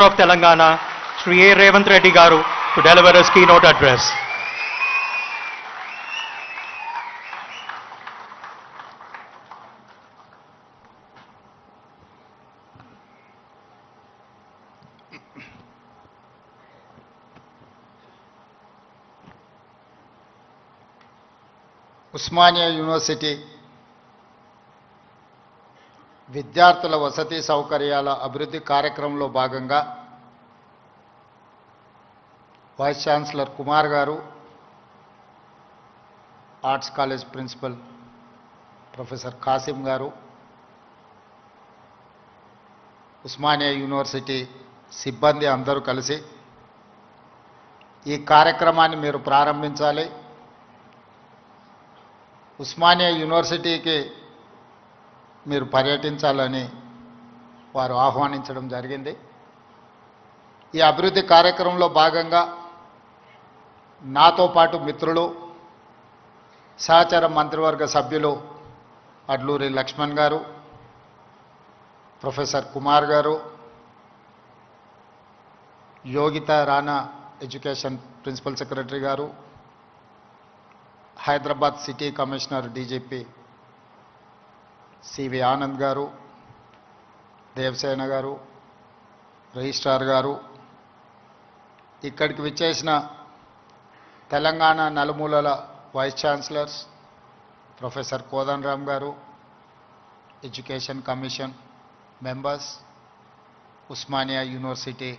of Telangana, Shri A. Revanth Reddy Garu, to deliver his keynote address. Osmania university విద్యార్థుల వసతి సౌకర్యాల అభివృద్ధి కార్యక్రమంలో భాగంగా వైస్ ఛాన్సలర్ కుమార్ గారు, arts college principal professor Kasim గారు, ఉస్మానియా యూనివర్సిటీ సిబ్బంది అందరూ కలిసి ఈ కార్యక్రమాన్ని మీరు ప్రారంభించాలి. ఉస్మానియా యూనివర్సిటీకి మీరు పర్యటించాలని వారు ఆహ్వానించడం జరిగింది. ఈ అభివృద్ధి కార్యక్రమంలో భాగంగా నాతో పాటు మిత్రులు, సహచర మంత్రివర్గ సభ్యులు అడ్లూరి లక్ష్మణ్ గారు, ప్రొఫెసర్ కుమార్ గారు, Yogita Rana education principal secretary గారు, Hyderabad city commissioner DGP CV Anand గారు, దేవసేన గారు, రిజిస్ట్రార్ గారు, ఇక్కడికి విచ్చేసిన తెలంగాణ నలుమూలల వైస్ ఛాన్సలర్స్ ప్రొఫెసర్ కోదండరామ్ గారు, education commission members, Osmania university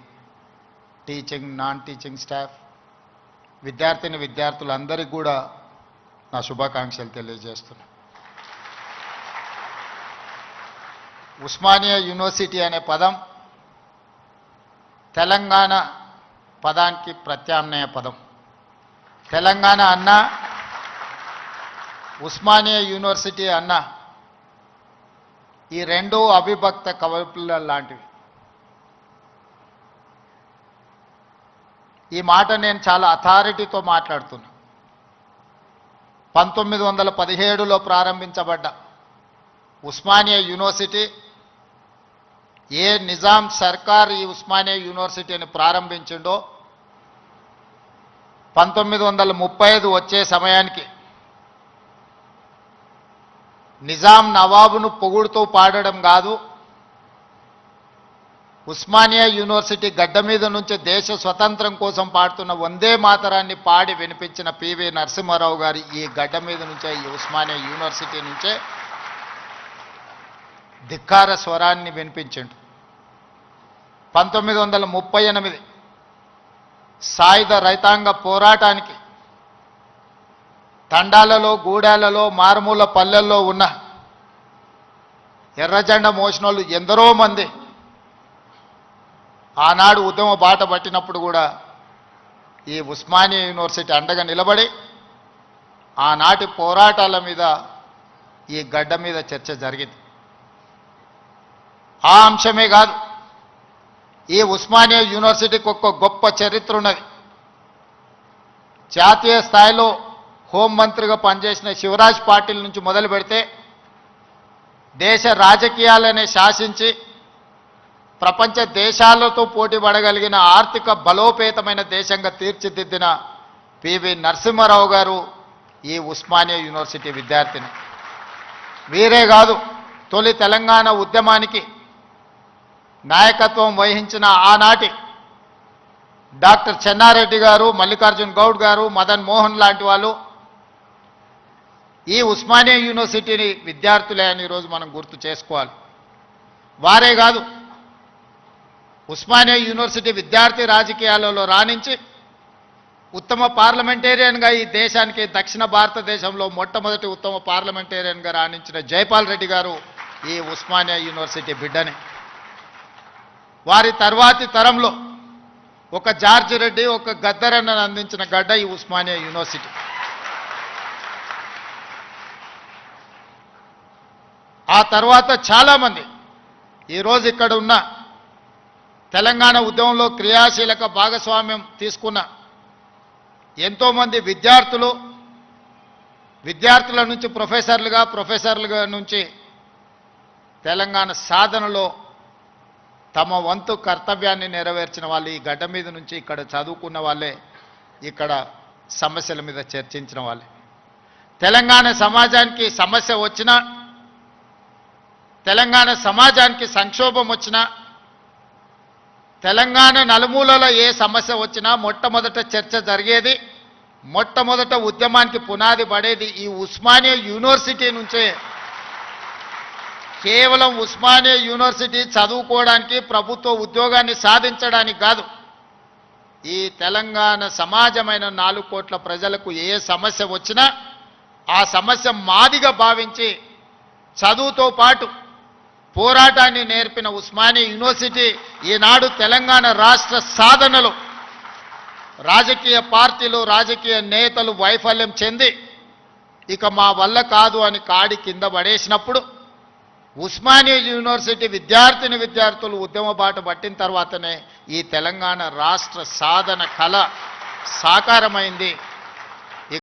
teaching, non teaching staff, విద్యార్థులందరికీ కూడా నా శుభాకాంక్షలు తెలియజేస్తున్నా. ఉస్మానియా యూనివర్సిటీ అనే పదం తెలంగాణ పదానికి ప్రత్యామ్నాయ పదం. తెలంగాణ అన్నా, ఉస్మానియా యూనివర్సిటీ అన్నా ఈ రెండూ అవిభక్త కవపుల లాంటివి. ఈ మాట నేను చాలా అథారిటీతో మాట్లాడుతున్నా. 1917లో ప్రారంభించబడ్డ ఉస్మానియా యూనివర్సిటీ, ఏ నిజాం సర్కార్ ఈ ఉస్మానియా యూనివర్సిటీని ప్రారంభించిండో 1935 వచ్చే సమయానికి నిజాం నవాబును పొగుడుతూ పాడడం కాదు, ఉస్మానియా యూనివర్సిటీ గడ్డ మీద నుంచి దేశ స్వతంత్రం కోసం పాడుతున్న వందే మాతరాన్ని పాడి వినిపించిన పివి నరసింహారావు గారి ఈ గడ్డ మీద నుంచే, ఈ ఉస్మానియా యూనివర్సిటీ నుంచే ధిక్కార స్వరాన్ని వినిపించిండు. 1938 సాయుధ రైతాంగ పోరాటానికి తండాలలో, గూడాలలో, మారుమూల పల్లెల్లో ఉన్న ఎర్రజెండా మోసినోళ్ళు ఎందరో మంది ఆనాడు ఉద్యమ బాట పట్టినప్పుడు కూడా ఈ ఉస్మానియా యూనివర్సిటీ అండగా నిలబడి ఆనాటి పోరాటాల మీద ఈ గడ్డ మీద చర్చ జరిగింది. ఆ అంశమే కాదు, ఈ ఉస్మానియా యూనివర్సిటీకి ఒక గొప్ప చరిత్ర ఉన్నది. జాతీయ స్థాయిలో హోంమంత్రిగా పనిచేసిన శివరాజ్ పాటిల్ నుంచి మొదలు పెడితే దేశ రాజకీయాలనే శాసించి ప్రపంచ దేశాలతో పోటీ పడగలిగిన ఆర్థిక బలోపేతమైన దేశంగా తీర్చిదిద్దిన పివి నరసింహారావు గారు ఈ ఉస్మానియా యూనివర్సిటీ విద్యార్థిని. వీరే కాదు, తొలి తెలంగాణ ఉద్యమానికి నాయకత్వం వహించిన ఆనాటి డాక్టర్ చెన్నారెడ్డి గారు, మల్లికార్జున్ గౌడ్ గారు, మదన్ మోహన్ లాంటి వాళ్ళు ఈ ఉస్మానియా యూనివర్సిటీని విద్యార్థులే అని ఈరోజు మనం గుర్తు చేసుకోవాలి. వారే కాదు, ఉస్మానియా యూనివర్సిటీ విద్యార్థి రాజకీయాలలో రాణించి ఉత్తమ పార్లమెంటేరియన్గా ఈ దేశానికి, దక్షిణ భారతదేశంలో మొట్టమొదటి ఉత్తమ పార్లమెంటేరియన్గా రాణించిన జైపాల్ రెడ్డి గారు ఈ ఉస్మానియా యూనివర్సిటీ బిడ్డని. వారి తర్వాతి తరంలో ఒక జార్జి రెడ్డి, ఒక గద్దరన్నను అందించిన గడ్డ ఈ ఉస్మానియా యూనివర్సిటీ. ఆ తర్వాత చాలామంది ఈరోజు ఇక్కడ ఉన్న తెలంగాణ ఉద్యమంలో క్రియాశీలక భాగస్వామ్యం తీసుకున్న ఎంతోమంది విద్యార్థుల నుంచి ప్రొఫెసర్లుగా నుంచి తెలంగాణ సాధనలో తమ వంతు కర్తవ్యాన్ని నెరవేర్చిన వాళ్ళు ఈ గడ్డ మీద నుంచి ఇక్కడ చదువుకున్న వాళ్ళే, ఇక్కడ సమస్యల మీద చర్చించిన వాళ్ళే. తెలంగాణ సమాజానికి సమస్య వచ్చినా, తెలంగాణ సమాజానికి సంక్షోభం వచ్చినా, తెలంగాణ నలుమూలలో ఏ సమస్య వచ్చినా మొట్టమొదట చర్చ జరిగేది, మొట్టమొదట ఉద్యమానికి పునాది పడేది ఈ ఉస్మానియా యూనివర్సిటీ నుంచే. కేవలం ఉస్మానియా యూనివర్సిటీ చదువుకోవడానికి, ప్రభుత్వ ఉద్యోగాన్ని సాధించడానికి కాదు, ఈ తెలంగాణ సమాజమైన 4 కోట్ల ప్రజలకు ఏ సమస్య వచ్చినా ఆ సమస్య మాదిగా భావించి చదువుతో పాటు పోరాటాన్ని నేర్పిన ఉస్మానియా యూనివర్సిటీ ఈనాడు తెలంగాణ రాష్ట్ర సాధనలో రాజకీయ పార్టీలు, రాజకీయ నేతలు వైఫల్యం చెంది ఇక మా వల్ల కాదు అని కాడి కింద పడేసినప్పుడు ఉస్మానియా యూనివర్సిటీ విద్యార్థులు ఉద్యమ బాట పట్టిన తర్వాతనే ఈ తెలంగాణ రాష్ట్ర సాధన కళ సాకారమైంది.